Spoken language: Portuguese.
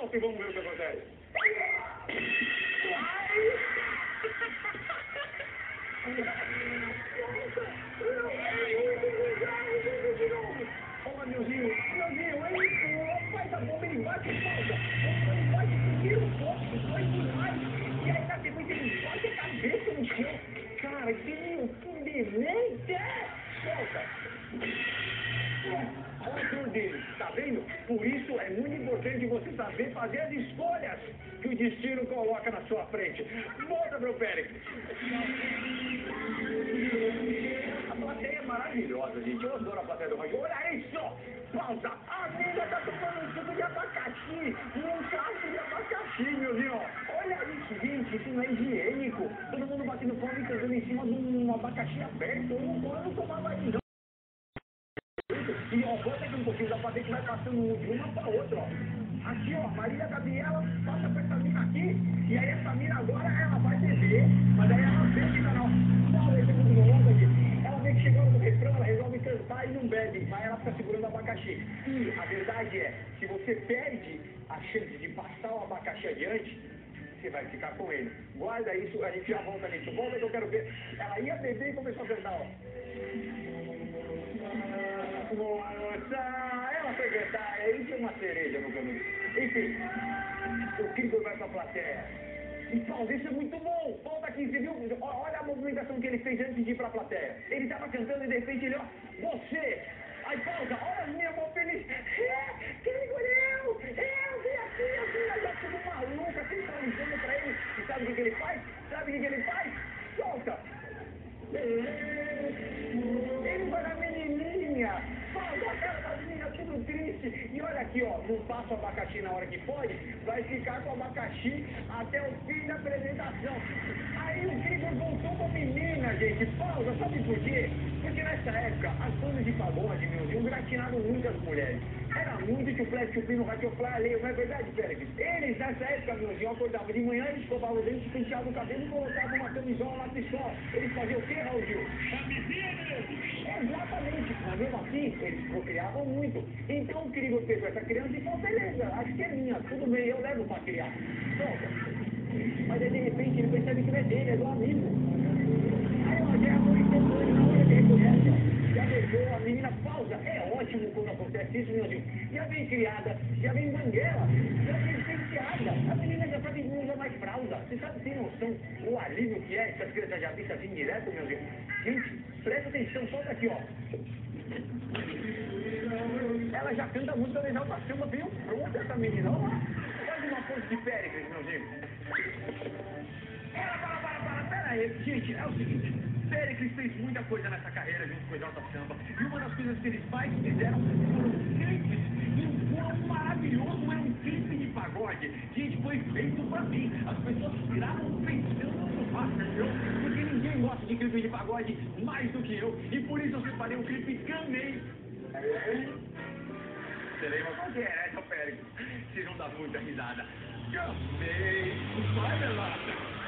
salto e vamos ver o que acontece. Olha, Meuzinho, aí, faz a bomba, ele bate e falta. Ele bate e tira o foco, foi demais. E aí, na sequência, ele bate a cabeça no chão. Cara, que demente! Solta! Olha a cor dele, tá vendo? Por isso é muito importante você saber fazer as escolhas que o destino coloca na sua frente. Volta pro Péricles. A plateia é maravilhosa, gente. Eu adoro a plateia do rock. Olha isso! Pausa! A amiga tá tomando um suco de abacaxi! Um cacho de abacaxi, meuzinho! Olha isso, gente! Isso não é higiênico! Todo mundo batendo fome e cantando em cima de um abacaxi aberto. Eu não tomava isso, não. E ó, bota aqui um pouquinho da plateia que vai passando de uma pra outra, ó. Aqui, ó, Maria Gabriela passa pra essa mina aqui. E aí essa mina agora, ela vai beber. Mas aí ela vê que tá na... Ela vê que chegou no refrão, ela resolve cantar e não bebe. Mas ela fica segurando o abacaxi. E a verdade é, se você perde a chance de passar o abacaxi adiante, você vai ficar com ele. Guarda isso, a gente já volta nisso. Volta que eu quero ver. Ela ia beber e começou a cantar, ó. Moça, ela foi cantar, aí tinha uma cereja no caminho. Enfim, o Krieger vai pra plateia. E pausa, isso é muito bom. Volta aqui, você viu? Olha a movimentação que ele fez antes de ir pra plateia. Ele tava cantando e de repente ele, ó, você. Aí pausa, olha a minha mão feliz. Krieger, eu vim aqui, aí já tudo maluca, centralizando pra ele. E sabe o que ele faz? Solta. Ele vai na menininha. Pausa a cara da menina, tudo triste. E olha aqui, ó, não passa o abacaxi na hora que pode, vai ficar com o abacaxi até o fim da apresentação. Aí o Krieger voltou com a menina, gente. Pausa, sabe por quê? Porque nessa época, as bandas de pagode, meu, gratinaram muito as mulheres. Era muito que o Flash Chupin no Radiofly alheio, não é verdade, Pérez? Eles, nessa época, meu, acordavam de manhã, eles escovavam o dente, penteavam o cabelo e colocavam uma camisola lá de sol. Eles faziam o quê, Raul Gil? Exatamente, mas mesmo assim, eles procriavam muito. Então o Krieger pegou essa criança e falou, beleza, acho que é minha, tudo bem, eu levo pra criar. Solta. Mas aí de repente ele percebe que não é dele, é do amigo. Aí ó, já é amor instantâneo, na hora que reconhece, ó, já beijou, a menina pausa. É ótimo quando acontece isso, meu Deus. Já vem criada, já vem banguela, já vem penteada. A menina já sabe que não usa mais fralda. Você sabe, tem noção o alívio que é essas crianças já vistas assim direto, meu Deus? Gente, presta atenção, solta aqui, ó. Ela já canta muito da Exalta Samba, veio pronta essa menina. Olha lá, faz uma ponte de Péricles, meu Deus. Pera aí, gente, é o seguinte. Péricles fez muita coisa nessa carreira junto com o Exalta Samba. E uma das coisas que eles mais fizeram foram clipes. E o quão maravilhoso é um clipe de pagode. Gente, foi feito pra mim. As pessoas gravam pensando no rock, entendeu? Porque ninguém gosta de clipe de pagode mais do que eu. E por isso eu separei um clipe que amei. Você lembra qual que é, né, seu Péricles? Vocês vão dar muita risada. Amei. Vai, Melata.